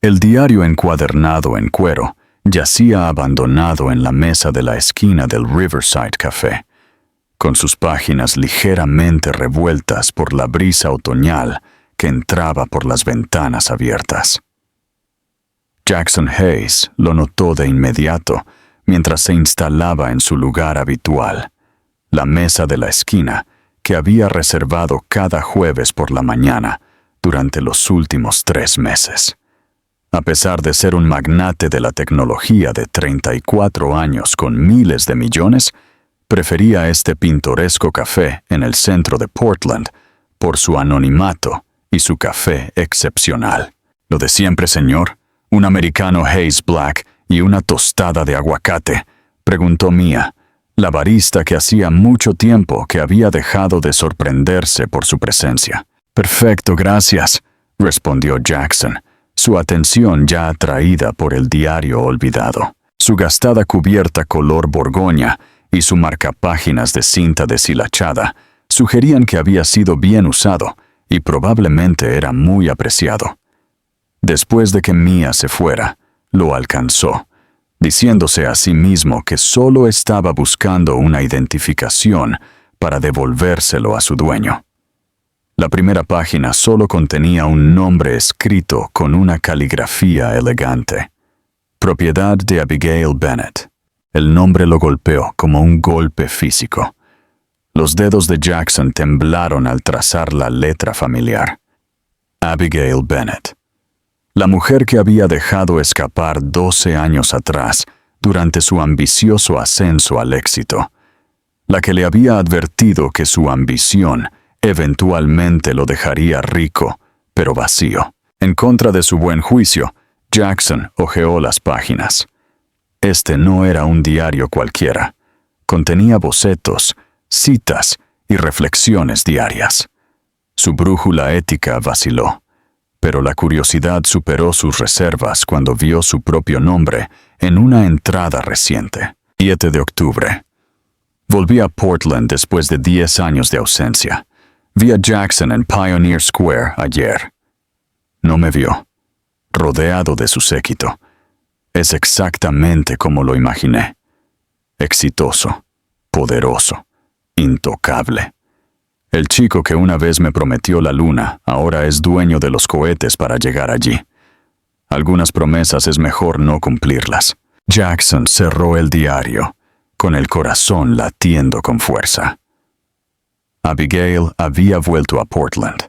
El diario encuadernado en cuero yacía abandonado en la mesa de la esquina del Riverside Café, con sus páginas ligeramente revueltas por la brisa otoñal que entraba por las ventanas abiertas. Jackson Hayes lo notó de inmediato mientras se instalaba en su lugar habitual, la mesa de la esquina que había reservado cada jueves por la mañana durante los últimos 3 meses. A pesar de ser un magnate de la tecnología de 34 años con miles de millones, prefería este pintoresco café en el centro de Portland por su anonimato y su café excepcional. Lo de siempre, señor, un americano Hayes Black y una tostada de aguacate, preguntó Mia, la barista que hacía mucho tiempo que había dejado de sorprenderse por su presencia. Perfecto, gracias, respondió Jackson, su atención ya atraída por el diario olvidado. Su gastada cubierta color borgoña y su marcapáginas de cinta deshilachada sugerían que había sido bien usado y probablemente era muy apreciado. Después de que Mia se fuera, lo alcanzó, diciéndose a sí mismo que solo estaba buscando una identificación para devolvérselo a su dueño. La primera página solo contenía un nombre escrito con una caligrafía elegante. Propiedad de Abigail Bennett. El nombre lo golpeó como un golpe físico. Los dedos de Jackson temblaron al trazar la letra familiar. Abigail Bennett. La mujer que había dejado escapar 12 años atrás durante su ambicioso ascenso al éxito. La que le había advertido que su ambición eventualmente lo dejaría rico, pero vacío. En contra de su buen juicio, Jackson hojeó las páginas. Este no era un diario cualquiera. Contenía bocetos, citas y reflexiones diarias. Su brújula ética vaciló, pero la curiosidad superó sus reservas cuando vio su propio nombre en una entrada reciente. 7 de octubre. Volví a Portland después de 10 años de ausencia. Vi a Jackson en Pioneer Square ayer. No me vio, rodeado de su séquito. Es exactamente como lo imaginé. Exitoso, poderoso, intocable. El chico que una vez me prometió la luna ahora es dueño de los cohetes para llegar allí. Algunas promesas es mejor no cumplirlas. Jackson cerró el diario, con el corazón latiendo con fuerza. Abigail había vuelto a Portland.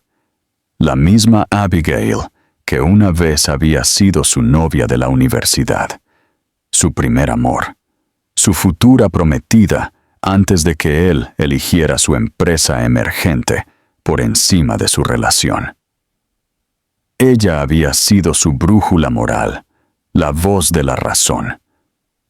La misma Abigail que una vez había sido su novia de la universidad. Su primer amor. Su futura prometida antes de que él eligiera su empresa emergente por encima de su relación. Ella había sido su brújula moral, la voz de la razón.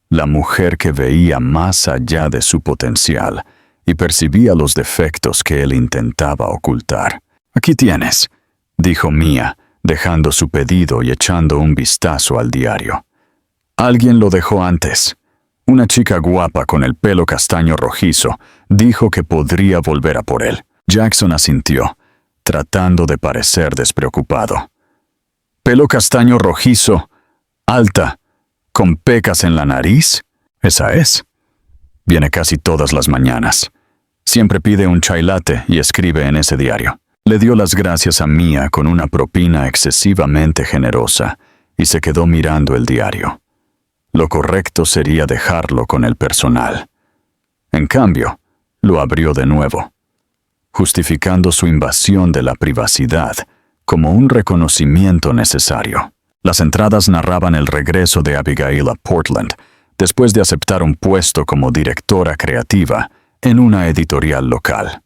La mujer que veía más allá de su potencial y percibía los defectos que él intentaba ocultar. «Aquí tienes», dijo Mia, dejando su pedido y echando un vistazo al diario. «Alguien lo dejó antes. Una chica guapa con el pelo castaño rojizo dijo que podría volver a por él». Jackson asintió, tratando de parecer despreocupado. «¿Pelo castaño rojizo, alta, con pecas en la nariz? Esa es. Viene casi todas las mañanas. Siempre pide un chai latte y escribe en ese diario». Le dio las gracias a Mia con una propina excesivamente generosa y se quedó mirando el diario. Lo correcto sería dejarlo con el personal. En cambio, lo abrió de nuevo, justificando su invasión de la privacidad como un reconocimiento necesario. Las entradas narraban el regreso de Abigail a Portland después de aceptar un puesto como directora creativa en una editorial local.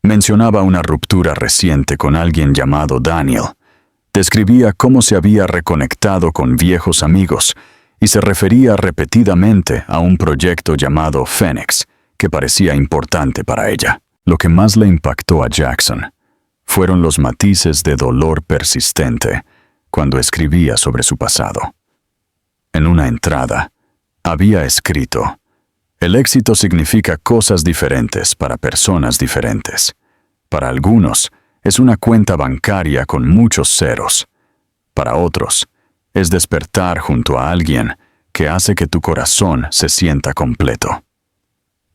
Mencionaba una ruptura reciente con alguien llamado Daniel. Describía cómo se había reconectado con viejos amigos y se refería repetidamente a un proyecto llamado Phoenix, que parecía importante para ella. Lo que más le impactó a Jackson fueron los matices de dolor persistente cuando escribía sobre su pasado. En una entrada, había escrito: «El éxito significa cosas diferentes para personas diferentes. Para algunos, es una cuenta bancaria con muchos ceros. Para otros, es despertar junto a alguien que hace que tu corazón se sienta completo.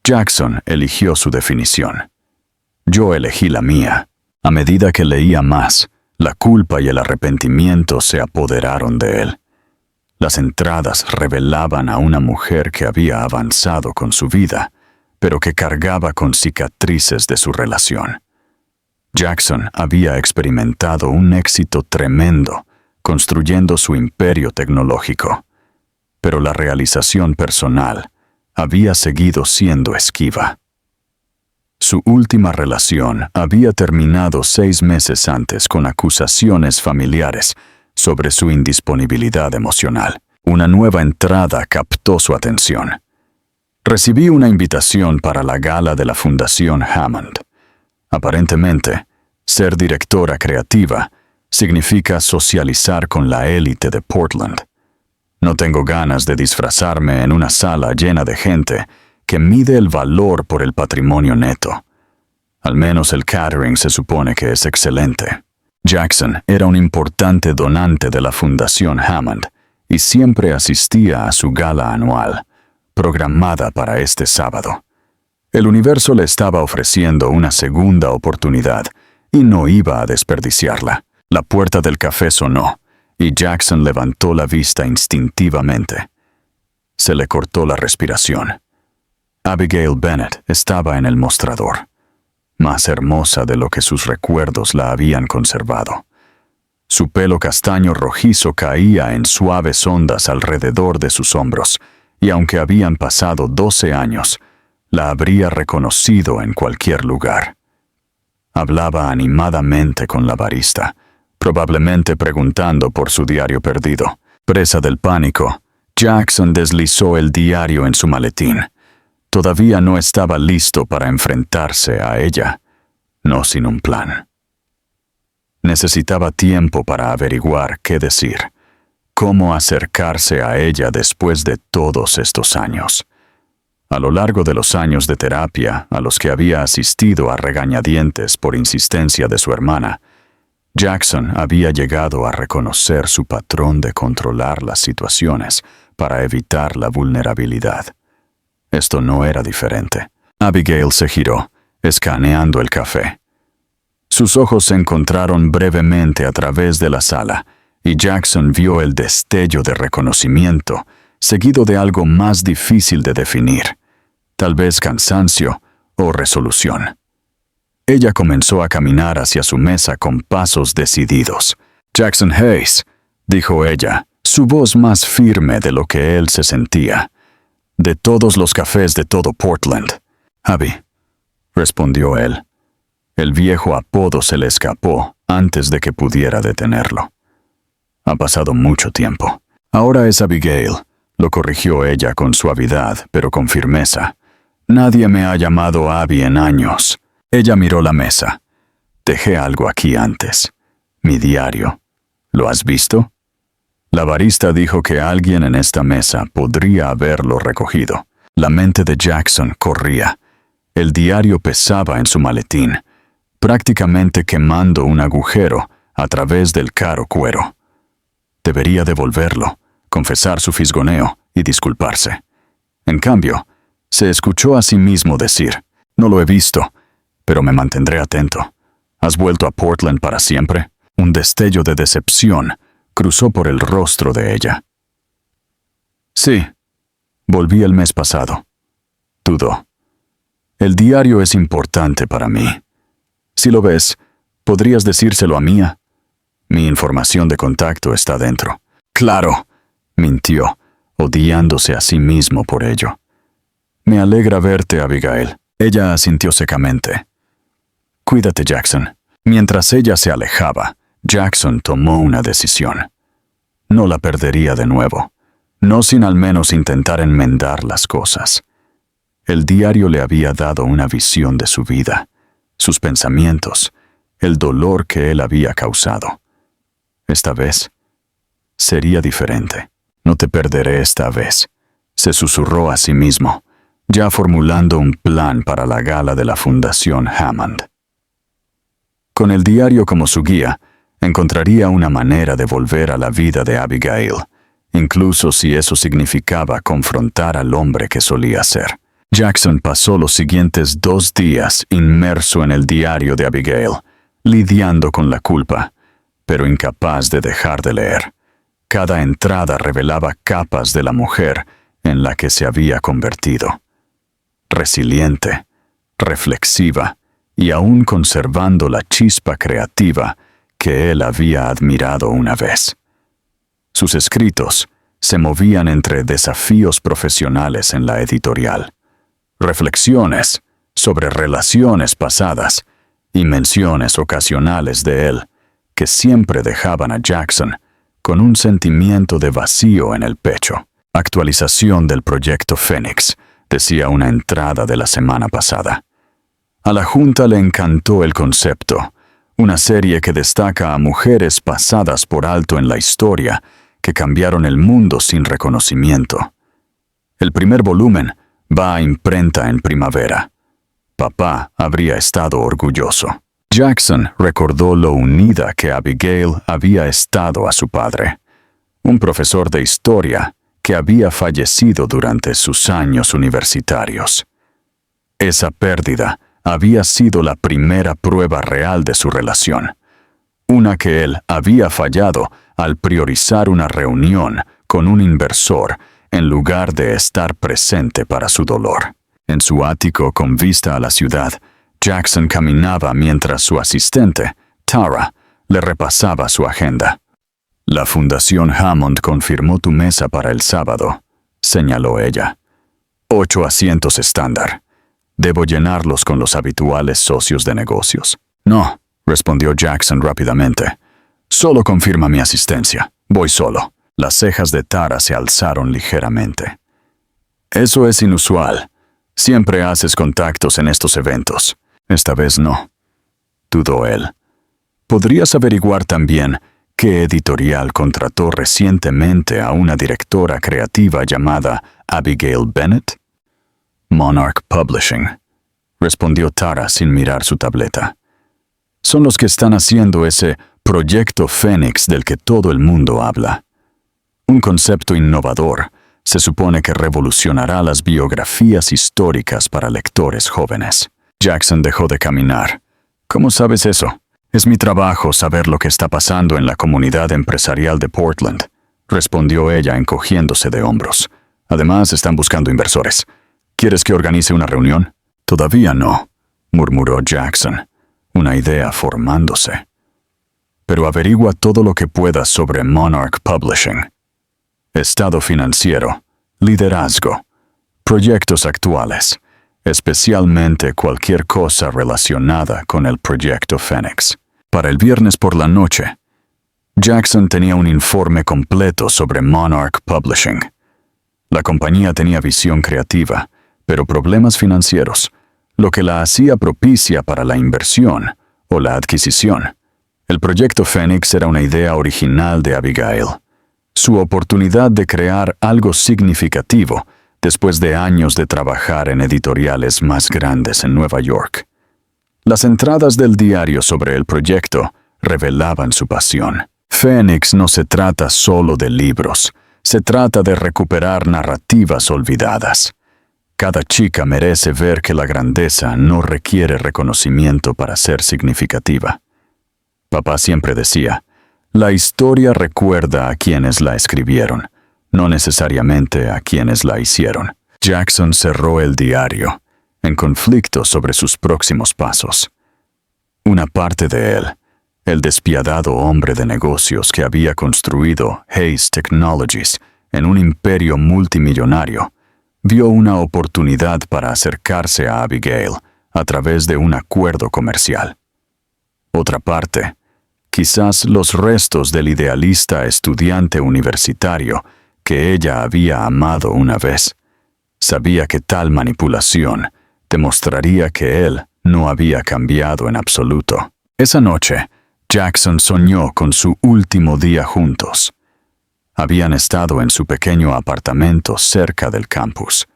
Jackson eligió su definición. Yo elegí la mía. A medida que leía más, la culpa y el arrepentimiento se apoderaron de él. Las entradas revelaban a una mujer que había avanzado con su vida, pero que cargaba con cicatrices de su relación. Jackson había experimentado un éxito tremendo construyendo su imperio tecnológico, pero la realización personal había seguido siendo esquiva. Su última relación había terminado 6 meses antes con acusaciones familiares sobre su indisponibilidad emocional. Una nueva entrada captó su atención. Recibí una invitación para la gala de la Fundación Hammond. Aparentemente, ser directora creativa significa socializar con la élite de Portland. No tengo ganas de disfrazarme en una sala llena de gente que mide el valor por el patrimonio neto. Al menos el catering se supone que es excelente. Jackson era un importante donante de la Fundación Hammond y siempre asistía a su gala anual, programada para este sábado. El universo le estaba ofreciendo una segunda oportunidad y no iba a desperdiciarla. La puerta del café sonó y Jackson levantó la vista instintivamente. Se le cortó la respiración. Abigail Bennett estaba en el mostrador, más hermosa de lo que sus recuerdos la habían conservado. Su pelo castaño rojizo caía en suaves ondas alrededor de sus hombros, y aunque habían pasado 12 años, la habría reconocido en cualquier lugar. Hablaba animadamente con la barista, probablemente preguntando por su diario perdido. Presa del pánico, Jackson deslizó el diario en su maletín. Todavía no estaba listo para enfrentarse a ella, no sin un plan. Necesitaba tiempo para averiguar qué decir, cómo acercarse a ella después de todos estos años. A lo largo de los años de terapia a los que había asistido a regañadientes por insistencia de su hermana, Jackson había llegado a reconocer su patrón de controlar las situaciones para evitar la vulnerabilidad. Esto no era diferente. Abigail se giró, escaneando el café. Sus ojos se encontraron brevemente a través de la sala, y Jackson vio el destello de reconocimiento, seguido de algo más difícil de definir, tal vez cansancio o resolución. Ella comenzó a caminar hacia su mesa con pasos decididos. «Jackson Hayes», dijo ella, su voz más firme de lo que él se sentía. «De todos los cafés de todo Portland». «Abby», respondió él. El viejo apodo se le escapó antes de que pudiera detenerlo. «Ha pasado mucho tiempo». «Ahora es Abigail», lo corrigió ella con suavidad, pero con firmeza. «Nadie me ha llamado Abby en años». Ella miró la mesa. «Dejé algo aquí antes. Mi diario. ¿Lo has visto?» La barista dijo que alguien en esta mesa podría haberlo recogido. La mente de Jackson corría. El diario pesaba en su maletín, prácticamente quemando un agujero a través del caro cuero. Debería devolverlo, confesar su fisgoneo y disculparse. En cambio, se escuchó a sí mismo decir: «No lo he visto, pero me mantendré atento. ¿Has vuelto a Portland para siempre?» Un destello de decepción cruzó por el rostro de ella. «Sí, volví el mes pasado», dudó. «El diario es importante para mí. Si lo ves, ¿podrías decírselo a Mia? Mi información de contacto está dentro». «Claro», mintió, odiándose a sí mismo por ello. «Me alegra verte, Abigail». Ella asintió secamente. «Cuídate, Jackson». Mientras ella se alejaba, Jackson tomó una decisión. No la perdería de nuevo, no sin al menos intentar enmendar las cosas. El diario le había dado una visión de su vida, sus pensamientos, el dolor que él había causado. Esta vez sería diferente. «No te perderé esta vez», se susurró a sí mismo, ya formulando un plan para la gala de la Fundación Hammond. Con el diario como su guía, encontraría una manera de volver a la vida de Abigail, incluso si eso significaba confrontar al hombre que solía ser. Jackson pasó los siguientes 2 días inmerso en el diario de Abigail, lidiando con la culpa, pero incapaz de dejar de leer. Cada entrada revelaba capas de la mujer en la que se había convertido. Resiliente, reflexiva y aún conservando la chispa creativa que él había admirado una vez. Sus escritos se movían entre desafíos profesionales en la editorial, reflexiones sobre relaciones pasadas y menciones ocasionales de él que siempre dejaban a Jackson con un sentimiento de vacío en el pecho. Actualización del Proyecto Fénix, decía una entrada de la semana pasada. A la Junta le encantó el concepto, una serie que destaca a mujeres pasadas por alto en la historia que cambiaron el mundo sin reconocimiento. El primer volumen va a imprenta en primavera. Papá habría estado orgulloso. Jackson recordó lo unida que Abigail había estado a su padre, un profesor de historia que había fallecido durante sus años universitarios. Esa pérdida había sido la primera prueba real de su relación, una que él había fallado al priorizar una reunión con un inversor en lugar de estar presente para su dolor. En su ático con vista a la ciudad, Jackson caminaba mientras su asistente, Tara, le repasaba su agenda. «La Fundación Hammond confirmó tu mesa para el sábado», señaló ella. 8 asientos estándar. ¿Debo llenarlos con los habituales socios de negocios? No, respondió Jackson rápidamente. Solo confirma mi asistencia. Voy solo. Las cejas de Tara se alzaron ligeramente. Eso es inusual. Siempre haces contactos en estos eventos. Esta vez no, dudó él. ¿Podrías averiguar también qué editorial contrató recientemente a una directora creativa llamada Abigail Bennett? Monarch Publishing, respondió Tara sin mirar su tableta. Son los que están haciendo ese Proyecto Fénix del que todo el mundo habla. Un concepto innovador, se supone que revolucionará las biografías históricas para lectores jóvenes. Jackson dejó de caminar. ¿Cómo sabes eso? Es mi trabajo saber lo que está pasando en la comunidad empresarial de Portland, respondió ella encogiéndose de hombros. Además, están buscando inversores. ¿Quieres que organice una reunión? Todavía no, murmuró Jackson, una idea formándose. Pero averigua todo lo que puedas sobre Monarch Publishing. Estado financiero, liderazgo, proyectos actuales, especialmente cualquier cosa relacionada con el Proyecto Fénix. Para el viernes por la noche, Jackson tenía un informe completo sobre Monarch Publishing. La compañía tenía visión creativa, pero problemas financieros, lo que la hacía propicia para la inversión o la adquisición. El Proyecto Fénix era una idea original de Abigail, su oportunidad de crear algo significativo después de años de trabajar en editoriales más grandes en Nueva York. Las entradas del diario sobre el proyecto revelaban su pasión. Fénix no se trata solo de libros, se trata de recuperar narrativas olvidadas. Cada chica merece ver que la grandeza no requiere reconocimiento para ser significativa. Papá siempre decía, la historia recuerda a quienes la escribieron, no necesariamente a quienes la hicieron. Jackson cerró el diario, en conflicto sobre sus próximos pasos. Una parte de él, el despiadado hombre de negocios que había construido Hayes Technologies en un imperio multimillonario, vio una oportunidad para acercarse a Abigail a través de un acuerdo comercial. Otra parte, quizás los restos del idealista estudiante universitario que ella había amado una vez, sabía que tal manipulación demostraría que él no había cambiado en absoluto. Esa noche, Jackson soñó con su último día juntos. Habían estado en su pequeño apartamento cerca del campus.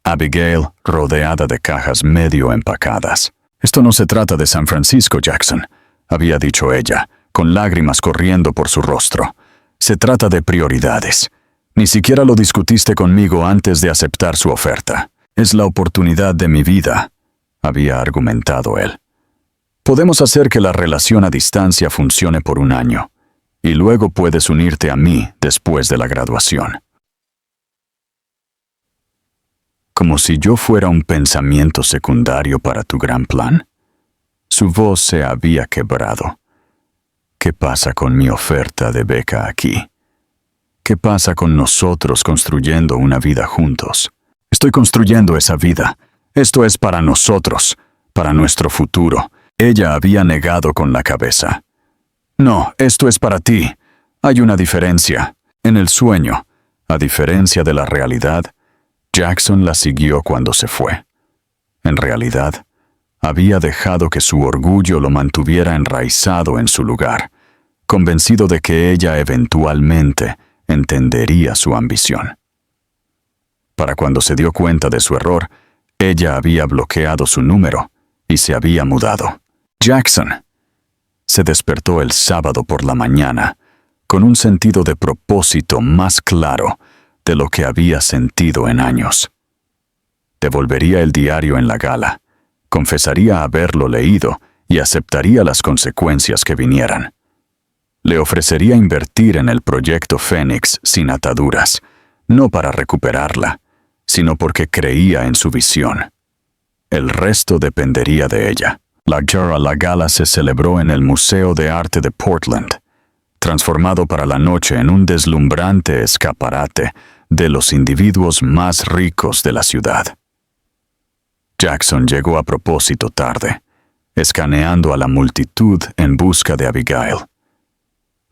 Abigail rodeada de cajas medio empacadas. «Esto no se trata de San Francisco, Jackson», había dicho ella, con lágrimas corriendo por su rostro. Se trata de prioridades. Ni siquiera lo discutiste conmigo antes de aceptar su oferta. Es la oportunidad de mi vida, había argumentado él. Podemos hacer que la relación a distancia funcione por 1 año, y luego puedes unirte a mí después de la graduación. Como si yo fuera un pensamiento secundario para tu gran plan. Su voz se había quebrado. ¿Qué pasa con mi oferta de beca aquí? ¿Qué pasa con nosotros construyendo una vida juntos? Estoy construyendo esa vida. Esto es para nosotros, para nuestro futuro. Ella había negado con la cabeza. No, esto es para ti. Hay una diferencia. En el sueño, a diferencia de la realidad, Jackson la siguió cuando se fue. En realidad, había dejado que su orgullo lo mantuviera enraizado en su lugar, convencido de que ella eventualmente entendería su ambición. Para cuando se dio cuenta de su error, ella había bloqueado su número y se había mudado. Jackson se despertó el sábado por la mañana con un sentido de propósito más claro de lo que había sentido en años. Devolvería el diario en la gala, confesaría haberlo leído y aceptaría las consecuencias que vinieran. Le ofrecería invertir en el proyecto Fénix sin ataduras, no para recuperarla, sino porque creía en su visión. El resto dependería de ella. La gala se celebró en el Museo de Arte de Portland, transformado para la noche en un deslumbrante escaparate de los individuos más ricos de la ciudad. Jackson llegó a propósito tarde, escaneando a la multitud en busca de Abigail.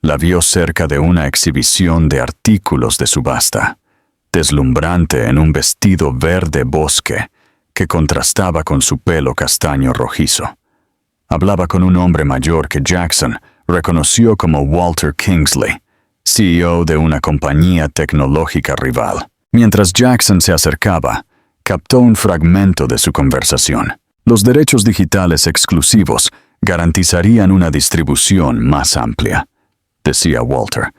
La vio cerca de una exhibición de artículos de subasta, deslumbrante en un vestido verde bosque que contrastaba con su pelo castaño rojizo. Hablaba con un hombre mayor que Jackson reconoció como Walter Kingsley, CEO de una compañía tecnológica rival. Mientras Jackson se acercaba, captó un fragmento de su conversación. Los derechos digitales exclusivos garantizarían una distribución más amplia, decía Walter.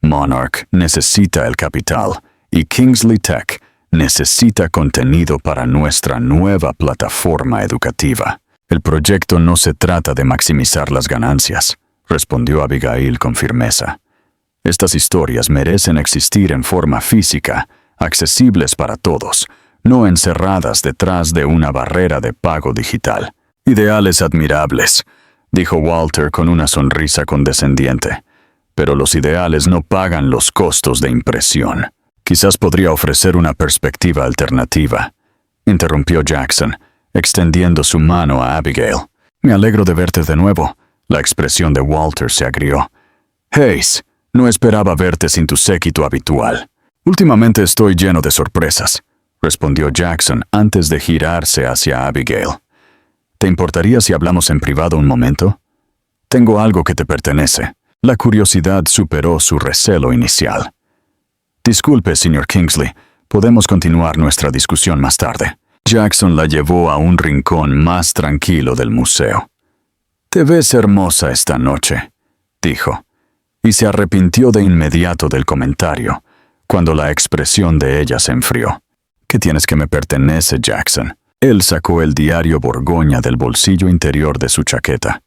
Monarch necesita el capital y Kingsley Tech necesita contenido para nuestra nueva plataforma educativa. El proyecto no se trata de maximizar las ganancias, respondió Abigail con firmeza. Estas historias merecen existir en forma física, accesibles para todos, no encerradas detrás de una barrera de pago digital. Ideales admirables, dijo Walter con una sonrisa condescendiente, pero los ideales no pagan los costos de impresión. Quizás podría ofrecer una perspectiva alternativa, interrumpió Jackson, extendiendo su mano a Abigail. Me alegro de verte de nuevo. La expresión de Walter se agrió. Hayes, no esperaba verte sin tu séquito habitual. Últimamente estoy lleno de sorpresas, respondió Jackson antes de girarse hacia Abigail. ¿Te importaría si hablamos en privado un momento? Tengo algo que te pertenece. La curiosidad superó su recelo inicial. Disculpe, señor Kingsley, podemos continuar nuestra discusión más tarde. Jackson la llevó a un rincón más tranquilo del museo. Te ves hermosa esta noche, dijo, y se arrepintió de inmediato del comentario, cuando la expresión de ella se enfrió. ¿Qué tienes que me pertenece, Jackson? Él sacó el diario Borgoña del bolsillo interior de su chaqueta.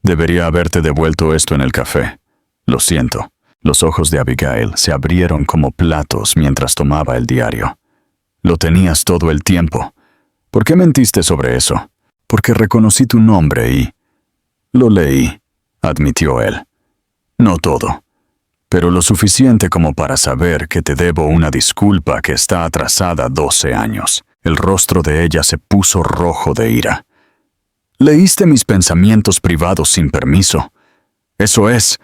Debería haberte devuelto esto en el café. Lo siento. Los ojos de Abigail se abrieron como platos mientras tomaba el diario. Lo tenías todo el tiempo. ¿Por qué mentiste sobre eso? Porque reconocí tu nombre y... Lo leí, admitió él. No todo, pero lo suficiente como para saber que te debo una disculpa que está atrasada 12 años. El rostro de ella se puso rojo de ira. ¿Leíste mis pensamientos privados sin permiso? Eso es...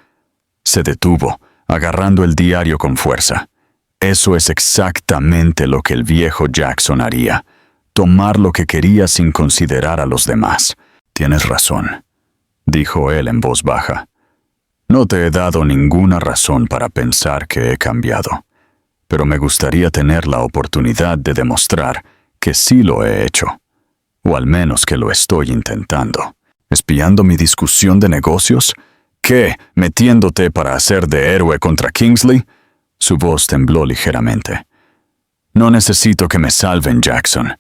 Se detuvo, agarrando el diario con fuerza. Eso es exactamente lo que el viejo Jackson haría, tomar lo que quería sin considerar a los demás. Tienes razón, dijo él en voz baja. No te he dado ninguna razón para pensar que he cambiado, pero me gustaría tener la oportunidad de demostrar que sí lo he hecho, o al menos que lo estoy intentando. ¿Espiando mi discusión de negocios? qué? ¿Metiéndote para hacer de héroe contra Kingsley? Su voz tembló ligeramente. No necesito que me salven, Jackson.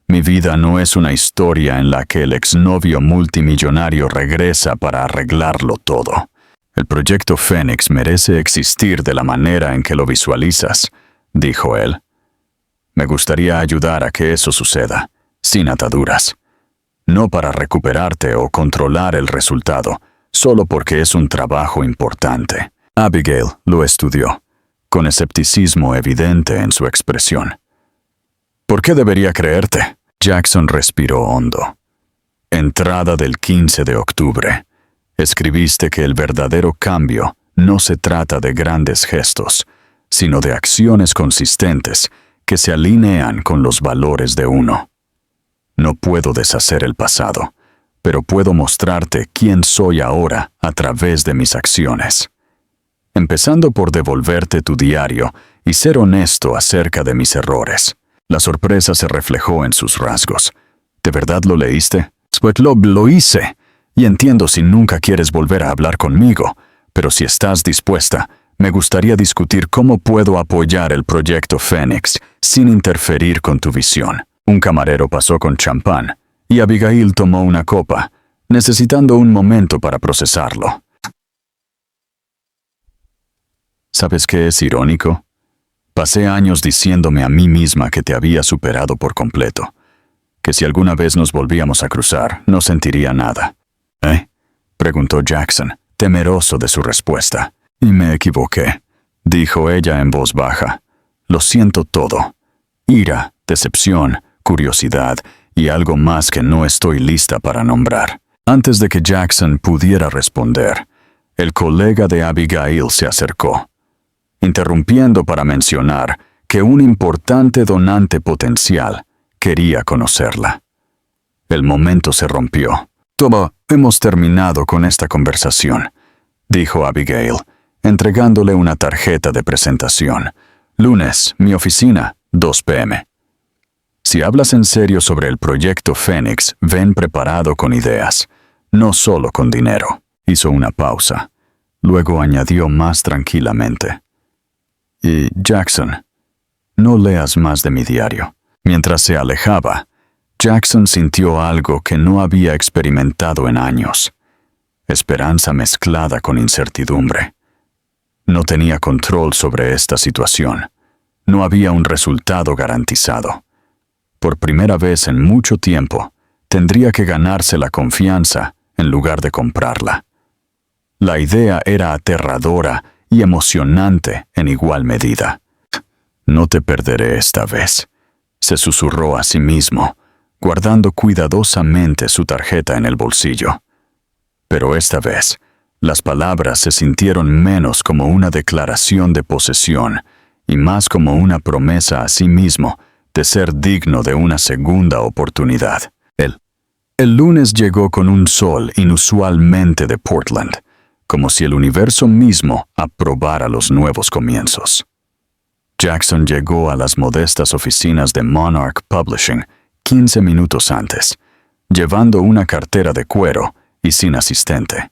Mi vida no es una historia en la que el exnovio multimillonario regresa para arreglarlo todo. El proyecto Fénix merece existir de la manera en que lo visualizas, dijo él. Me gustaría ayudar a que eso suceda, sin ataduras. No para recuperarte o controlar el resultado, solo porque es un trabajo importante. Abigail lo estudió, con escepticismo evidente en su expresión. ¿Por qué debería creerte? Jackson respiró hondo. Entrada del 15 de octubre. Escribiste que el verdadero cambio no se trata de grandes gestos, sino de acciones consistentes que se alinean con los valores de uno. No puedo deshacer el pasado, pero puedo mostrarte quién soy ahora a través de mis acciones. Empezando por devolverte tu diario y ser honesto acerca de mis errores. La sorpresa se reflejó en sus rasgos. ¿De verdad lo leíste? Svetlov, lo hice. Y entiendo si nunca quieres volver a hablar conmigo, pero si estás dispuesta, me gustaría discutir cómo puedo apoyar el proyecto Fénix sin interferir con tu visión. Un camarero pasó con champán y Abigail tomó una copa, necesitando un momento para procesarlo. ¿Sabes qué es irónico? Pasé años diciéndome a mí misma que te había superado por completo, que si alguna vez nos volvíamos a cruzar, no sentiría nada. ¿Eh? Preguntó Jackson, temeroso de su respuesta. Y me equivoqué, dijo ella en voz baja. Lo siento todo. Ira, decepción, curiosidad y algo más que no estoy lista para nombrar. Antes de que Jackson pudiera responder, el colega de Abigail se acercó, interrumpiendo para mencionar que un importante donante potencial quería conocerla. El momento se rompió. Toma, hemos terminado con esta conversación, dijo Abigail, entregándole una tarjeta de presentación. Lunes, mi oficina, 2 p.m. Si hablas en serio sobre el proyecto Fénix, ven preparado con ideas, no solo con dinero. Hizo una pausa. Luego añadió más tranquilamente. Y, Jackson, no leas más de mi diario. Mientras se alejaba, Jackson sintió algo que no había experimentado en años. Esperanza mezclada con incertidumbre. No tenía control sobre esta situación. No había un resultado garantizado. Por primera vez en mucho tiempo, tendría que ganarse la confianza en lugar de comprarla. La idea era aterradora y emocionante en igual medida. No te perderé esta vez, se susurró a sí mismo, guardando cuidadosamente su tarjeta en el bolsillo. Pero esta vez, las palabras se sintieron menos como una declaración de posesión y más como una promesa a sí mismo de ser digno de una segunda oportunidad. El lunes llegó con un sol inusualmente de Portland, como si el universo mismo aprobara los nuevos comienzos. Jackson llegó a las modestas oficinas de Monarch Publishing 15 minutos antes, llevando una cartera de cuero y sin asistente.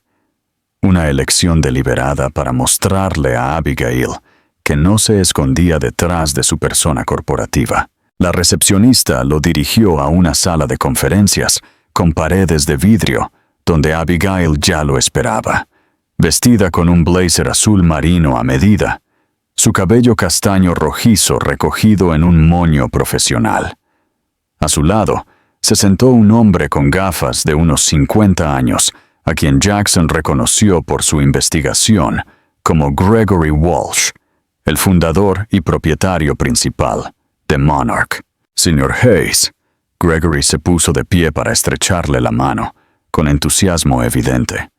Una elección deliberada para mostrarle a Abigail que no se escondía detrás de su persona corporativa. La recepcionista lo dirigió a una sala de conferencias con paredes de vidrio, donde Abigail ya lo esperaba, vestida con un blazer azul marino a medida, su cabello castaño rojizo recogido en un moño profesional. A su lado, se sentó un hombre con gafas de unos 50 años, a quien Jackson reconoció por su investigación como Gregory Walsh, el fundador y propietario principal de Monarch. Señor Hayes, Gregory se puso de pie para estrecharle la mano, con entusiasmo evidente.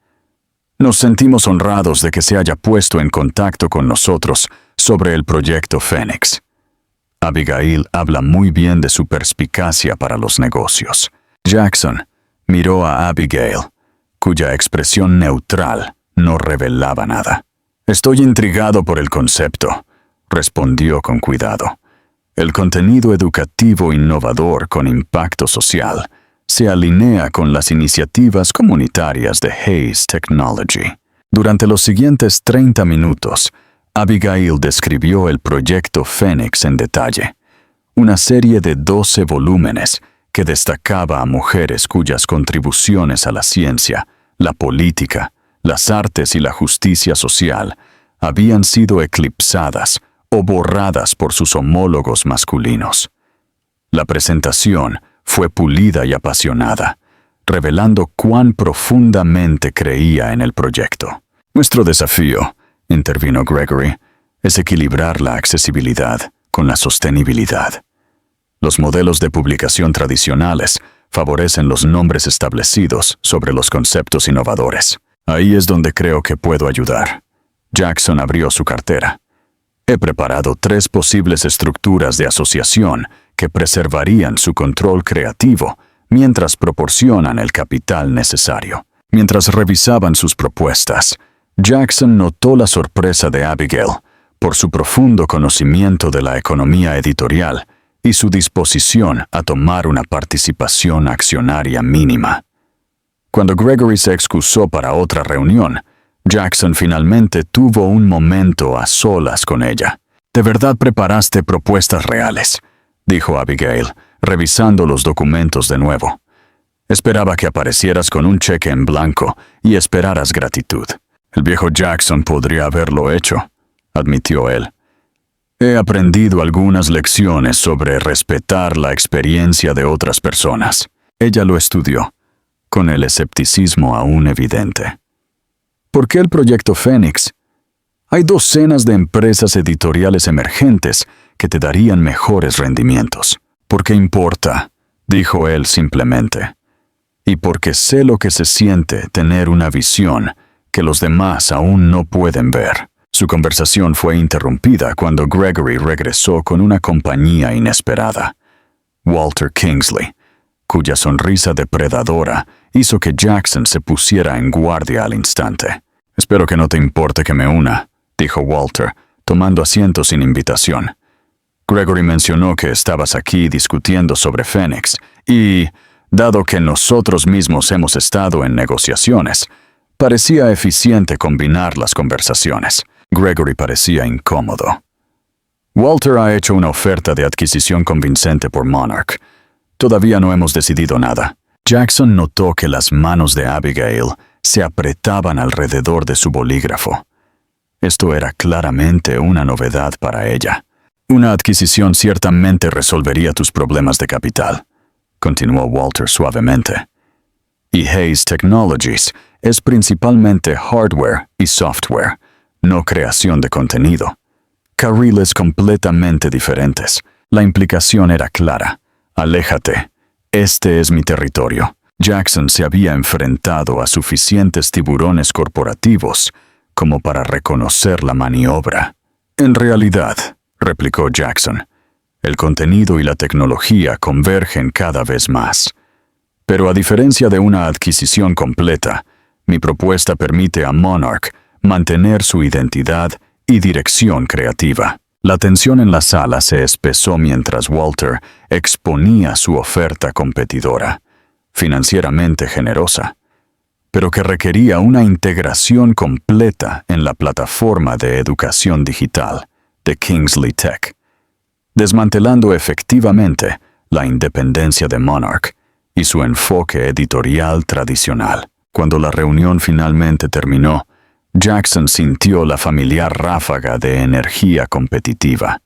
Nos sentimos honrados de que se haya puesto en contacto con nosotros sobre el proyecto Fénix. Abigail habla muy bien de su perspicacia para los negocios. Jackson miró a Abigail, cuya expresión neutral no revelaba nada. Estoy intrigado por el concepto, respondió con cuidado. El contenido educativo innovador con impacto social se alinea con las iniciativas comunitarias de Hayes Technology. Durante los siguientes 30 minutos, Abigail describió el proyecto Fénix en detalle, una serie de 12 volúmenes que destacaba a mujeres cuyas contribuciones a la ciencia, la política, las artes y la justicia social habían sido eclipsadas o borradas por sus homólogos masculinos. La presentación fue pulida y apasionada, revelando cuán profundamente creía en el proyecto. Nuestro desafío, intervino Gregory, es equilibrar la accesibilidad con la sostenibilidad. Los modelos de publicación tradicionales favorecen los nombres establecidos sobre los conceptos innovadores. Ahí es donde creo que puedo ayudar. Jackson abrió su cartera. He preparado 3 posibles estructuras de asociación que preservarían su control creativo mientras proporcionan el capital necesario. Mientras revisaban sus propuestas, Jackson notó la sorpresa de Abigail por su profundo conocimiento de la economía editorial y su disposición a tomar una participación accionaria mínima. Cuando Gregory se excusó para otra reunión, Jackson finalmente tuvo un momento a solas con ella. «¿De verdad preparaste propuestas reales?», dijo Abigail, revisando los documentos de nuevo. «Esperaba que aparecieras con un cheque en blanco y esperaras gratitud». «El viejo Jackson podría haberlo hecho», admitió él. «He aprendido algunas lecciones sobre respetar la experiencia de otras personas». Ella lo estudió, con el escepticismo aún evidente. ¿Por qué el proyecto Fénix? Hay docenas de empresas editoriales emergentes que te darían mejores rendimientos. ¿Por qué importa?, dijo él simplemente. Y porque sé lo que se siente tener una visión que los demás aún no pueden ver. Su conversación fue interrumpida cuando Gregory regresó con una compañía inesperada. Walter Kingsley, cuya sonrisa depredadora hizo que Jackson se pusiera en guardia al instante. «Espero que no te importe que me una», dijo Walter, tomando asiento sin invitación. «Gregory mencionó que estabas aquí discutiendo sobre Fénix y, dado que nosotros mismos hemos estado en negociaciones, parecía eficiente combinar las conversaciones». Gregory parecía incómodo. «Walter ha hecho una oferta de adquisición convincente por Monarch. Todavía no hemos decidido nada». Jackson notó que las manos de Abigail se apretaban alrededor de su bolígrafo. Esto era claramente una novedad para ella. «Una adquisición ciertamente resolvería tus problemas de capital», continuó Walter suavemente. «Y Hayes Technologies es principalmente hardware y software, no creación de contenido. Carriles completamente diferentes. La implicación era clara. Aléjate. Este es mi territorio». Jackson se había enfrentado a suficientes tiburones corporativos como para reconocer la maniobra. «En realidad», replicó Jackson, «el contenido y la tecnología convergen cada vez más. Pero a diferencia de una adquisición completa, mi propuesta permite a Monarch mantener su identidad y dirección creativa». La tensión en la sala se espesó mientras Walter exponía su oferta competidora, financieramente generosa, pero que requería una integración completa en la plataforma de educación digital de Kingsley Tech, desmantelando efectivamente la independencia de Monarch y su enfoque editorial tradicional. Cuando la reunión finalmente terminó, Jackson sintió la familiar ráfaga de energía competitiva,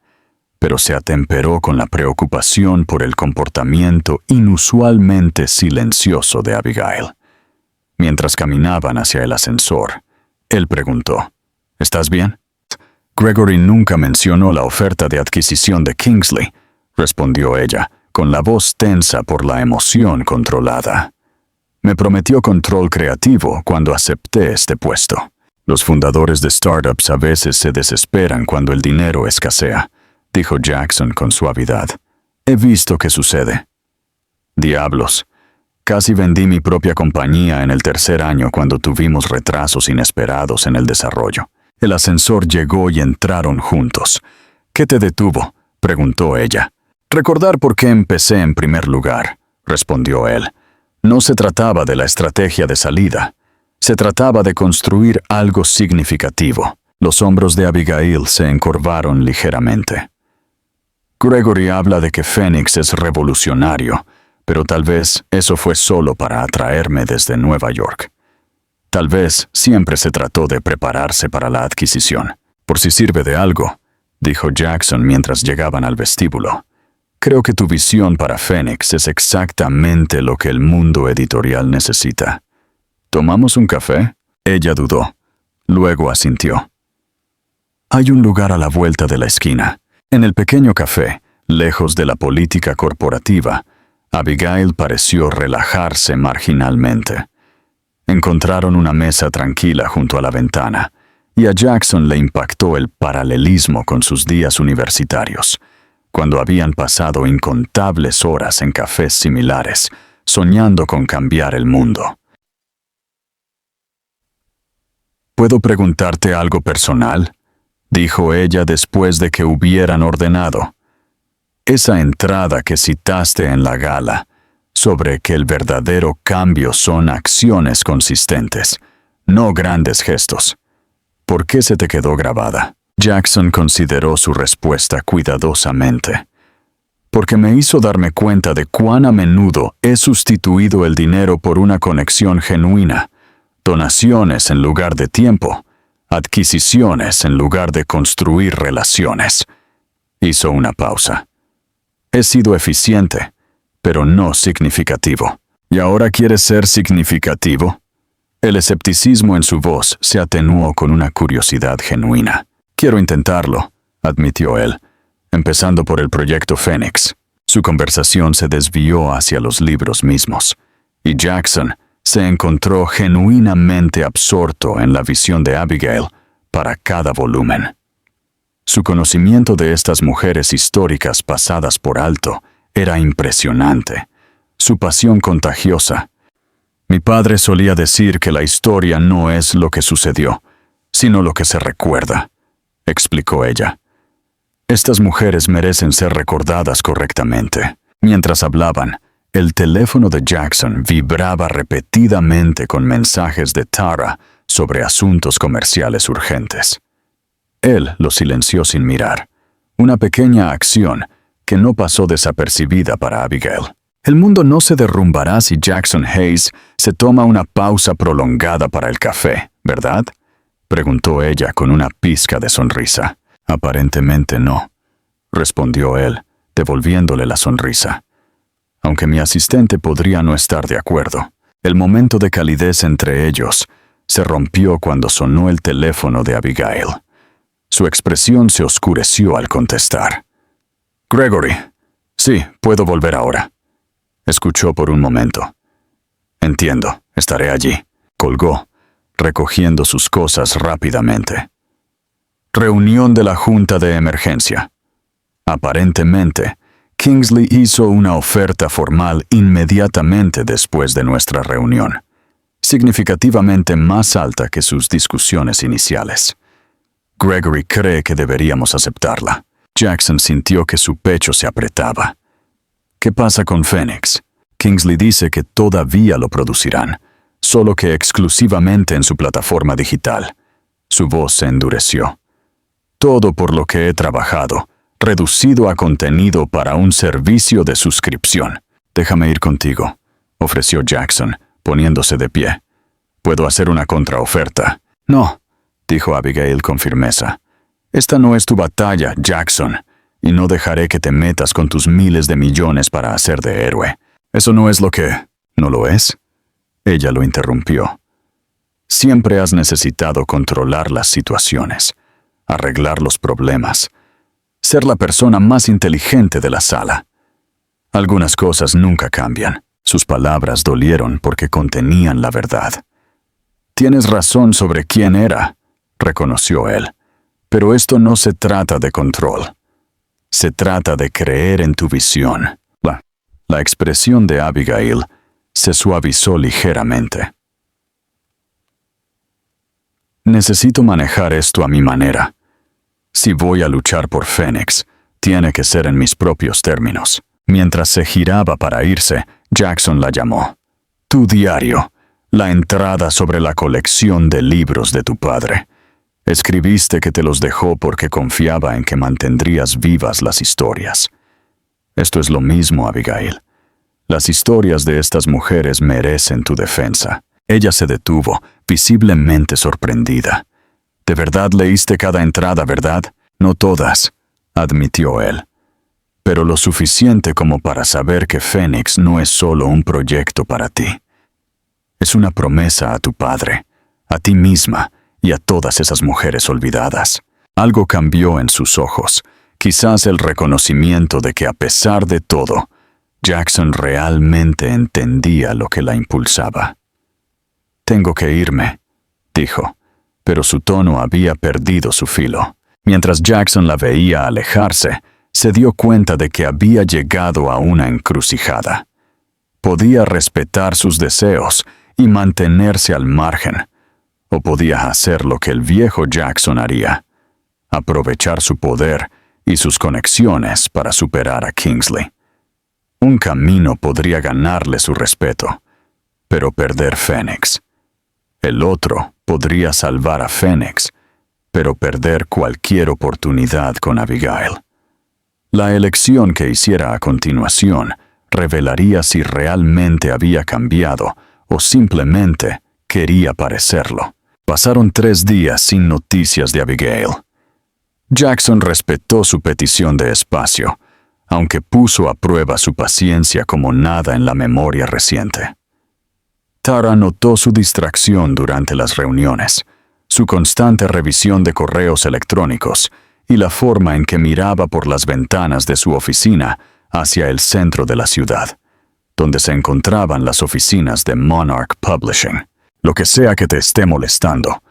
pero se atemperó con la preocupación por el comportamiento inusualmente silencioso de Abigail. Mientras caminaban hacia el ascensor, él preguntó, «¿Estás bien?» «Gregory nunca mencionó la oferta de adquisición de Kingsley», respondió ella, con la voz tensa por la emoción controlada. «Me prometió control creativo cuando acepté este puesto. Los fundadores de startups a veces se desesperan cuando el dinero escasea», dijo Jackson con suavidad. «He visto qué sucede». «Diablos. Casi vendí mi propia compañía en el 3er año cuando tuvimos retrasos inesperados en el desarrollo. El ascensor llegó y entraron juntos. «¿Qué te detuvo?», preguntó ella. «Recordar por qué empecé en primer lugar», respondió él. «No se trataba de la estrategia de salida. Se trataba de construir algo significativo. Los hombros de Abigail se encorvaron ligeramente. Gregory habla de que Phoenix es revolucionario, pero tal vez eso fue solo para atraerme desde Nueva York. Tal vez siempre se trató de prepararse para la adquisición. Por si sirve de algo, dijo Jackson mientras llegaban al vestíbulo. Creo que tu visión para Phoenix es exactamente lo que el mundo editorial necesita. ¿Tomamos un café? Ella dudó. Luego asintió. Hay un lugar a la vuelta de la esquina. En el pequeño café, lejos de la política corporativa, Abigail pareció relajarse marginalmente. Encontraron una mesa tranquila junto a la ventana, y a Jackson le impactó el paralelismo con sus días universitarios, cuando habían pasado incontables horas en cafés similares, soñando con cambiar el mundo. ¿Puedo preguntarte algo personal?, dijo ella después de que hubieran ordenado. Esa entrada que citaste en la gala, sobre que el verdadero cambio son acciones consistentes, no grandes gestos. ¿Por qué se te quedó grabada? Jackson consideró su respuesta cuidadosamente. Porque me hizo darme cuenta de cuán a menudo he sustituido el dinero por una conexión genuina, donaciones en lugar de tiempo, adquisiciones en lugar de construir relaciones. Hizo una pausa. He sido eficiente, pero no significativo. ¿Y ahora quieres ser significativo? El escepticismo en su voz se atenuó con una curiosidad genuina. Quiero intentarlo, admitió él, empezando por el proyecto Phoenix. Su conversación se desvió hacia los libros mismos, y Jackson se encontró genuinamente absorto en la visión de Abigail para cada volumen. Su conocimiento de estas mujeres históricas pasadas por alto era impresionante, su pasión contagiosa. Mi padre solía decir que la historia no es lo que sucedió, sino lo que se recuerda, explicó ella. Estas mujeres merecen ser recordadas correctamente. Mientras hablaban, el teléfono de Jackson vibraba repetidamente con mensajes de Tara sobre asuntos comerciales urgentes. Él lo silenció sin mirar, una pequeña acción que no pasó desapercibida para Abigail. El mundo no se derrumbará si Jackson Hayes se toma una pausa prolongada para el café, ¿verdad?, preguntó ella con una pizca de sonrisa. Aparentemente no, respondió él, devolviéndole la sonrisa. Aunque mi asistente podría no estar de acuerdo. El momento de calidez entre ellos se rompió cuando sonó el teléfono de Abigail. Su expresión se oscureció al contestar. Gregory. Sí, puedo volver ahora. Escuchó por un momento. Entiendo, estaré allí. Colgó, recogiendo sus cosas rápidamente. Reunión de la Junta de Emergencia. Aparentemente, Kingsley hizo una oferta formal inmediatamente después de nuestra reunión, significativamente más alta que sus discusiones iniciales. Gregory cree que deberíamos aceptarla. Jackson sintió que su pecho se apretaba. ¿Qué pasa con Phoenix? Kingsley dice que todavía lo producirán, solo que exclusivamente en su plataforma digital. Su voz se endureció. Todo por lo que he trabajado, reducido a contenido para un servicio de suscripción. Déjame ir contigo, ofreció Jackson, poniéndose de pie. Puedo hacer una contraoferta. No, dijo Abigail con firmeza. Esta no es tu batalla, Jackson, y no dejaré que te metas con tus miles de millones para hacer de héroe. Eso no es lo que... ¿No lo es? Ella lo interrumpió. Siempre has necesitado controlar las situaciones, arreglar los problemas, ser la persona más inteligente de la sala. Algunas cosas nunca cambian. Sus palabras dolieron porque contenían la verdad. Tienes razón sobre quién era, reconoció él. Pero esto no se trata de control. Se trata de creer en tu visión. La expresión de Abigail se suavizó ligeramente. Necesito manejar esto a mi manera. Si voy a luchar por Phoenix, tiene que ser en mis propios términos. Mientras se giraba para irse, Jackson la llamó. Tu diario. La entrada sobre la colección de libros de tu padre. Escribiste que te los dejó porque confiaba en que mantendrías vivas las historias. Esto es lo mismo, Abigail. Las historias de estas mujeres merecen tu defensa. Ella se detuvo, visiblemente sorprendida. ¿De verdad leíste cada entrada, verdad? No todas, admitió él. Pero lo suficiente como para saber que Phoenix no es solo un proyecto para ti. Es una promesa a tu padre, a ti misma y a todas esas mujeres olvidadas. Algo cambió en sus ojos, quizás el reconocimiento de que a pesar de todo, Jackson realmente entendía lo que la impulsaba. Tengo que irme, dijo, pero su tono había perdido su filo. Mientras Jackson la veía alejarse, se dio cuenta de que había llegado a una encrucijada. Podía respetar sus deseos y mantenerse al margen, o podía hacer lo que el viejo Jackson haría, aprovechar su poder y sus conexiones para superar a Kingsley. Un camino podría ganarle su respeto, pero perder Phoenix. El otro podría salvar a Phoenix, pero perder cualquier oportunidad con Abigail. La elección que hiciera a continuación revelaría si realmente había cambiado o simplemente quería parecerlo. Pasaron 3 días sin noticias de Abigail. Jackson respetó su petición de espacio, aunque puso a prueba su paciencia como nada en la memoria reciente. Tara notó su distracción durante las reuniones, su constante revisión de correos electrónicos y la forma en que miraba por las ventanas de su oficina hacia el centro de la ciudad, donde se encontraban las oficinas de Monarch Publishing. Lo que sea que te esté molestando,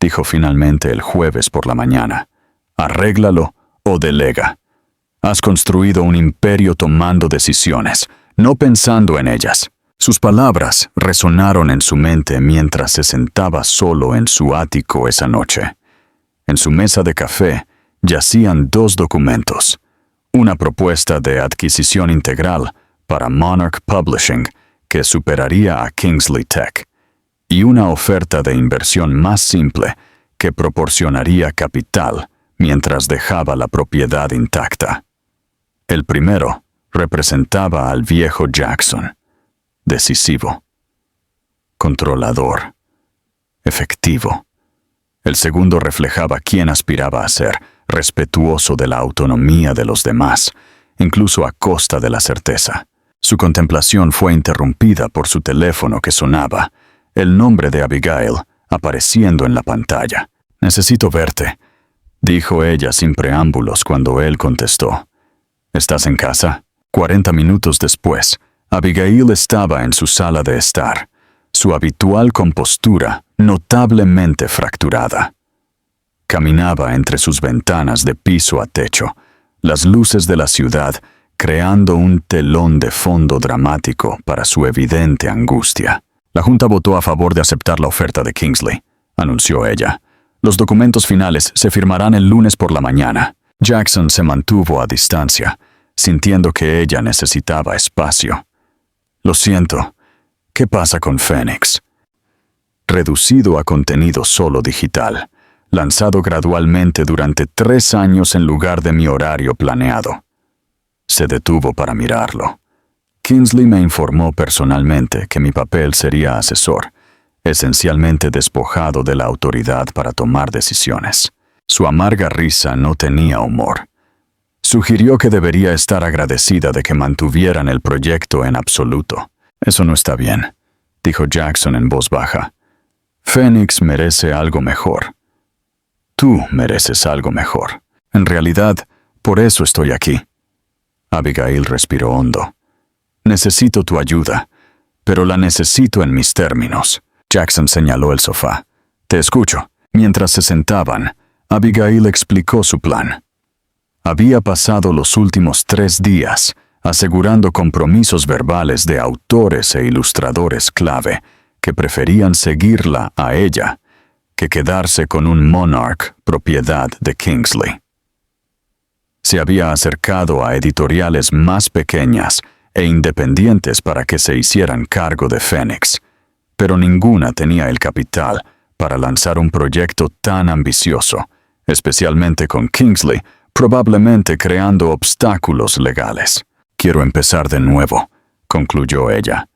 dijo finalmente el jueves por la mañana, arréglalo o delega. Has construido un imperio tomando decisiones, no pensando en ellas. Sus palabras resonaron en su mente mientras se sentaba solo en su ático esa noche. En su mesa de café yacían 2 documentos, una propuesta de adquisición integral para Monarch Publishing que superaría a Kingsley Tech, y una oferta de inversión más simple que proporcionaría capital mientras dejaba la propiedad intacta. El primero representaba al viejo Jackson, decisivo, controlador, efectivo. El segundo reflejaba quién aspiraba a ser, respetuoso de la autonomía de los demás, incluso a costa de la certeza. Su contemplación fue interrumpida por su teléfono que sonaba, el nombre de Abigail apareciendo en la pantalla. «Necesito verte», dijo ella sin preámbulos cuando él contestó. «¿Estás en casa?» 40 minutos después, Abigail estaba en su sala de estar, su habitual compostura notablemente fracturada. Caminaba entre sus ventanas de piso a techo, las luces de la ciudad creando un telón de fondo dramático para su evidente angustia. «La Junta votó a favor de aceptar la oferta de Kingsley», anunció ella. «Los documentos finales se firmarán el lunes por la mañana». Jackson se mantuvo a distancia, sintiendo que ella necesitaba espacio. «Lo siento. ¿Qué pasa con Phoenix?» Reducido a contenido solo digital, lanzado gradualmente durante 3 años en lugar de mi horario planeado. Se detuvo para mirarlo. Kingsley me informó personalmente que mi papel sería asesor, esencialmente despojado de la autoridad para tomar decisiones. Su amarga risa no tenía humor. Sugirió que debería estar agradecida de que mantuvieran el proyecto en absoluto. «Eso no está bien», dijo Jackson en voz baja. «Phoenix merece algo mejor. Tú mereces algo mejor. En realidad, por eso estoy aquí». Abigail respiró hondo. «Necesito tu ayuda, pero la necesito en mis términos». Jackson señaló el sofá. «Te escucho». Mientras se sentaban, Abigail explicó su plan. Había pasado los últimos 3 días asegurando compromisos verbales de autores e ilustradores clave que preferían seguirla a ella que quedarse con un Monarch propiedad de Kingsley. Se había acercado a editoriales más pequeñas e independientes para que se hicieran cargo de Phoenix, pero ninguna tenía el capital para lanzar un proyecto tan ambicioso, especialmente con Kingsley, probablemente creando obstáculos legales. Quiero empezar de nuevo, concluyó ella.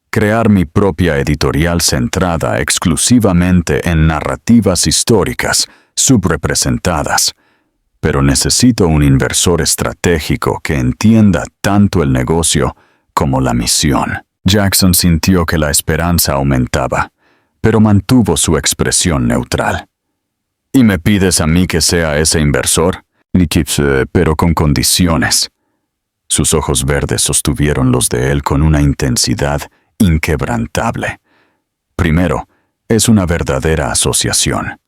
Crear mi propia editorial centrada exclusivamente en narrativas históricas subrepresentadas. Pero necesito un inversor estratégico que entienda tanto el negocio como la misión. Jackson sintió que la esperanza aumentaba, pero mantuvo su expresión neutral. ¿Y me pides a mí que sea ese inversor? Pero con condiciones. Sus ojos verdes sostuvieron los de él con una intensidad inquebrantable. Primero, es una verdadera asociación.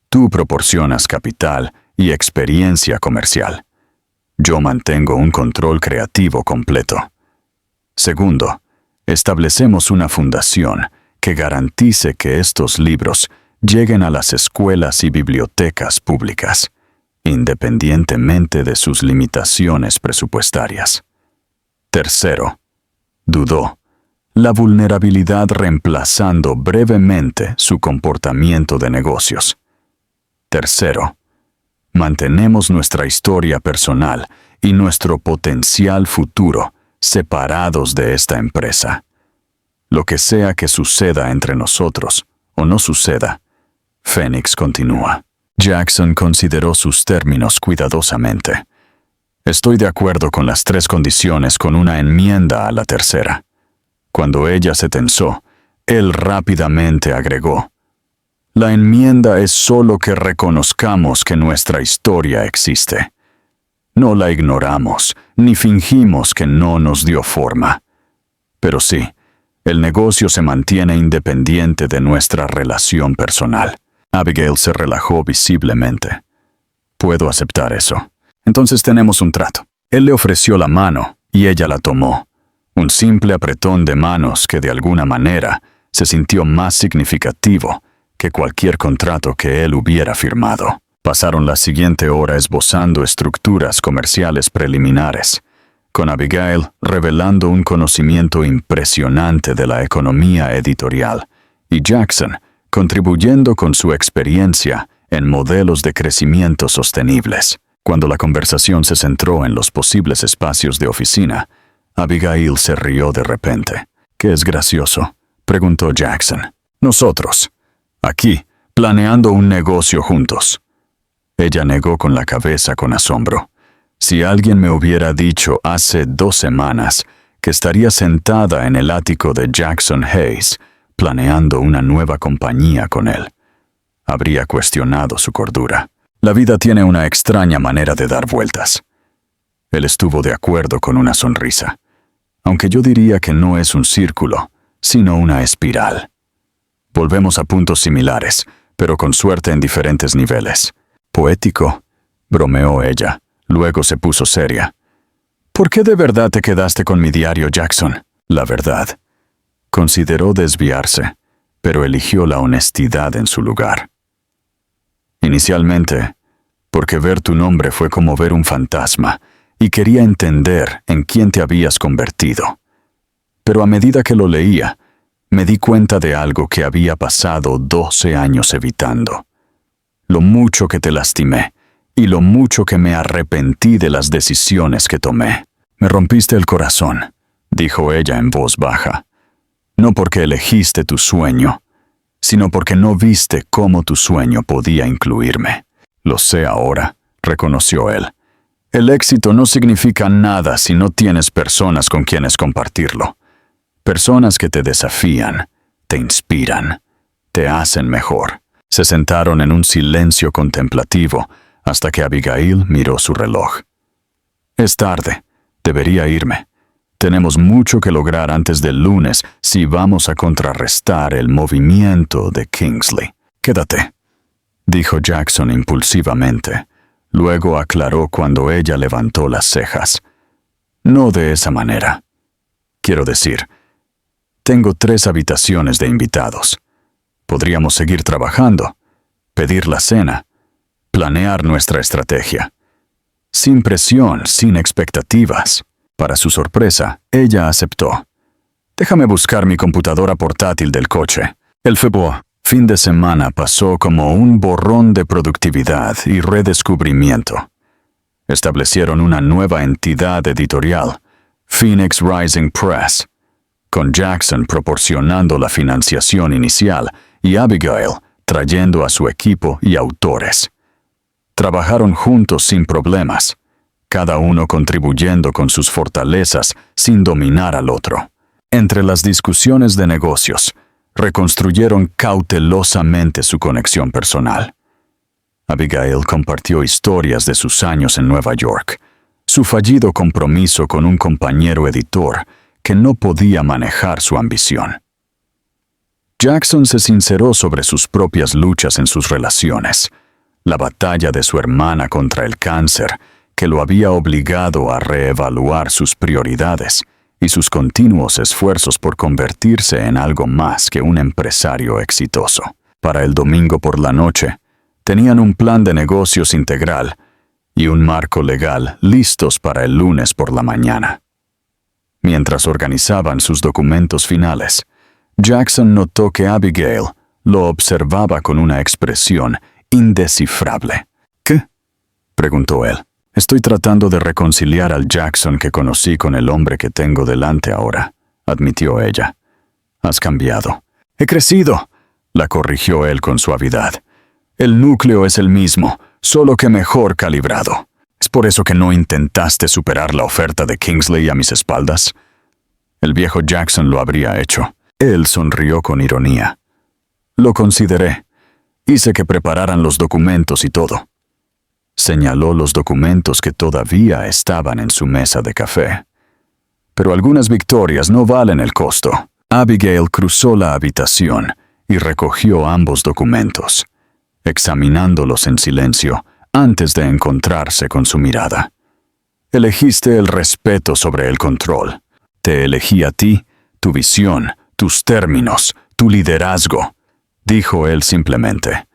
Tú proporcionas capital y experiencia comercial. Yo mantengo un control creativo completo. Segundo, establecemos una fundación que garantice que estos libros lleguen a las escuelas y bibliotecas públicas, independientemente de sus limitaciones presupuestarias. Tercero, dudó, la vulnerabilidad reemplazando brevemente su comportamiento de negocios. Tercero, mantenemos nuestra historia personal y nuestro potencial futuro separados de esta empresa. Lo que sea que suceda entre nosotros o no suceda, Phoenix continúa. Jackson consideró sus términos cuidadosamente. Estoy de acuerdo con las 3 condiciones con una enmienda a la tercera. Cuando ella se tensó, él rápidamente agregó: la enmienda es solo que reconozcamos que nuestra historia existe. No la ignoramos, ni fingimos que no nos dio forma. Pero sí, el negocio se mantiene independiente de nuestra relación personal. Abigail se relajó visiblemente. Puedo aceptar eso. Entonces tenemos un trato. Él le ofreció la mano y ella la tomó. Un simple apretón de manos que de alguna manera se sintió más significativo que cualquier contrato que él hubiera firmado. Pasaron la siguiente hora esbozando estructuras comerciales preliminares, con Abigail revelando un conocimiento impresionante de la economía editorial, y Jackson contribuyendo con su experiencia en modelos de crecimiento sostenibles. Cuando la conversación se centró en los posibles espacios de oficina, Abigail se rió de repente. ¿Qué es gracioso?, preguntó Jackson. Nosotros, aquí, planeando un negocio juntos. Ella negó con la cabeza con asombro. Si alguien me hubiera dicho hace 2 semanas que estaría sentada en el ático de Jackson Hayes, planeando una nueva compañía con él, habría cuestionado su cordura. La vida tiene una extraña manera de dar vueltas. Él estuvo de acuerdo con una sonrisa, aunque yo diría que no es un círculo, sino una espiral. Volvemos a puntos similares, pero con suerte en diferentes niveles. Poético, bromeó ella. Luego se puso seria. ¿Por qué de verdad te quedaste con mi diario, Jackson? La verdad. Consideró desviarse, pero eligió la honestidad en su lugar. Inicialmente, porque ver tu nombre fue como ver un fantasma, y quería entender en quién te habías convertido. Pero a medida que lo leía, me di cuenta de algo que había pasado 12 años evitando. Lo mucho que te lastimé, y lo mucho que me arrepentí de las decisiones que tomé. Me rompiste el corazón, dijo ella en voz baja. No porque elegiste tu sueño, sino porque no viste cómo tu sueño podía incluirme. Lo sé ahora, reconoció él. El éxito no significa nada si no tienes personas con quienes compartirlo. Personas que te desafían, te inspiran, te hacen mejor. Se sentaron en un silencio contemplativo hasta que Abigail miró su reloj. Es tarde, debería irme. Tenemos mucho que lograr antes del lunes si vamos a contrarrestar el movimiento de Kingsley. Quédate, dijo Jackson impulsivamente. Luego aclaró cuando ella levantó las cejas. No de esa manera. Quiero decir, tengo 3 habitaciones de invitados. Podríamos seguir trabajando, pedir la cena, planear nuestra estrategia. Sin presión, sin expectativas. Para su sorpresa, ella aceptó. Déjame buscar mi computadora portátil del coche. El fin de semana pasó como un borrón de productividad y redescubrimiento. Establecieron una nueva entidad editorial, Phoenix Rising Press, con Jackson proporcionando la financiación inicial y Abigail trayendo a su equipo y autores. Trabajaron juntos sin problemas, cada uno contribuyendo con sus fortalezas sin dominar al otro. Entre las discusiones de negocios, reconstruyeron cautelosamente su conexión personal. Abigail compartió historias de sus años en Nueva York, su fallido compromiso con un compañero editor que no podía manejar su ambición. Jackson se sinceró sobre sus propias luchas en sus relaciones, la batalla de su hermana contra el cáncer, que lo había obligado a reevaluar sus prioridades, y sus continuos esfuerzos por convertirse en algo más que un empresario exitoso. Para el domingo por la noche, tenían un plan de negocios integral y un marco legal listos para el lunes por la mañana. Mientras organizaban sus documentos finales, Jackson notó que Abigail lo observaba con una expresión indescifrable. ¿Qué?, preguntó él. Estoy tratando de reconciliar al Jackson que conocí con el hombre que tengo delante ahora, admitió ella. Has cambiado. He crecido, la corrigió él con suavidad. El núcleo es el mismo, solo que mejor calibrado. ¿Es por eso que no intentaste superar la oferta de Kingsley a mis espaldas? El viejo Jackson lo habría hecho. Él sonrió con ironía. Lo consideré. Hice que prepararan los documentos y todo. Señaló los documentos que todavía estaban en su mesa de café. Pero algunas victorias no valen el costo. Abigail cruzó la habitación y recogió ambos documentos, examinándolos en silencio antes de encontrarse con su mirada. Elegiste el respeto sobre el control. Te elegí a ti, tu visión, tus términos, tu liderazgo, dijo él simplemente.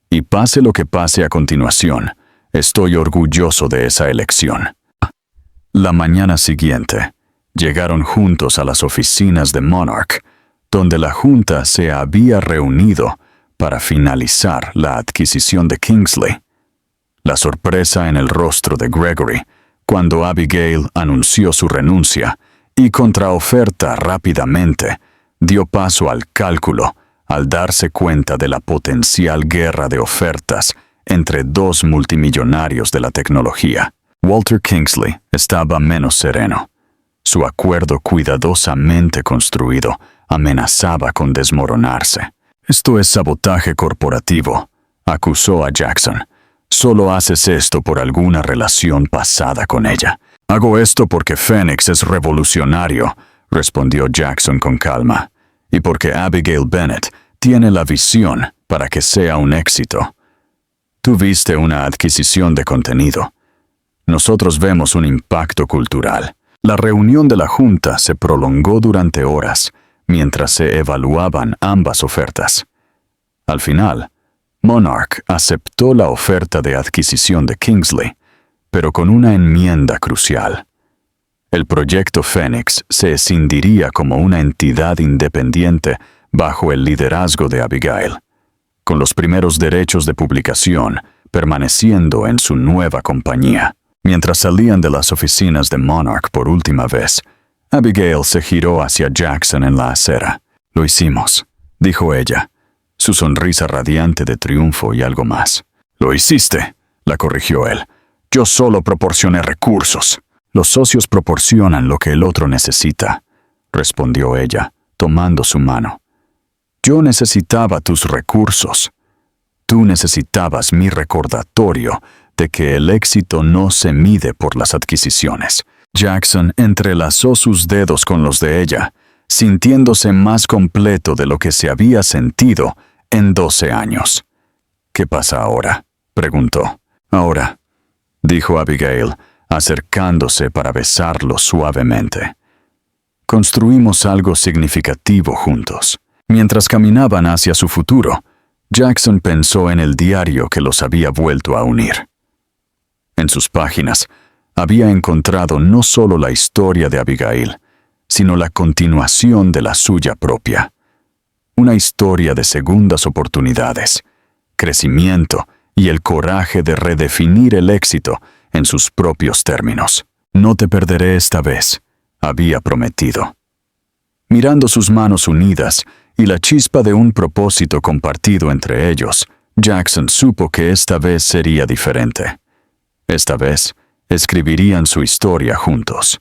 Y pase lo que pase a continuación, estoy orgulloso de esa elección. La mañana siguiente, llegaron juntos a las oficinas de Monarch, donde la junta se había reunido para finalizar la adquisición de Kingsley. La sorpresa en el rostro de Gregory, cuando Abigail anunció su renuncia y contraoferta rápidamente, dio paso al cálculo al darse cuenta de la potencial guerra de ofertas entre dos multimillonarios de la tecnología. Walter Kingsley estaba menos sereno. Su acuerdo cuidadosamente construido amenazaba con desmoronarse. Esto es sabotaje corporativo, acusó a Jackson. Solo haces esto por alguna relación pasada con ella. Hago esto porque Phoenix es revolucionario, respondió Jackson con calma, y porque Abigail Bennett tiene la visión para que sea un éxito. Tú viste una adquisición de contenido. Nosotros vemos un impacto cultural. La reunión de la junta se prolongó durante horas, mientras se evaluaban ambas ofertas. Al final, Monarch aceptó la oferta de adquisición de Kingsley, pero con una enmienda crucial. El proyecto Phoenix se escindiría como una entidad independiente bajo el liderazgo de Abigail, con los primeros derechos de publicación permaneciendo en su nueva compañía. Mientras salían de las oficinas de Monarch por última vez, Abigail se giró hacia Jackson en la acera. Lo hicimos, dijo ella, su sonrisa radiante de triunfo y algo más. Lo hiciste, la corrigió él. Yo solo proporcioné recursos. Los socios proporcionan lo que el otro necesita, respondió ella, tomando su mano. Yo necesitaba tus recursos. Tú necesitabas mi recordatorio de que el éxito no se mide por las adquisiciones. Jackson entrelazó sus dedos con los de ella, sintiéndose más completo de lo que se había sentido en 12 años. ¿Qué pasa ahora?, preguntó. Ahora, dijo Abigail, acercándose para besarlo suavemente. Construimos algo significativo juntos. Mientras caminaban hacia su futuro, Jackson pensó en el diario que los había vuelto a unir. En sus páginas, había encontrado no solo la historia de Abigail, sino la continuación de la suya propia. Una historia de segundas oportunidades, crecimiento y el coraje de redefinir el éxito en sus propios términos. No te perderé esta vez, había prometido. Mirando sus manos unidas y la chispa de un propósito compartido entre ellos, Jackson supo que esta vez sería diferente. Esta vez, escribirían su historia juntos.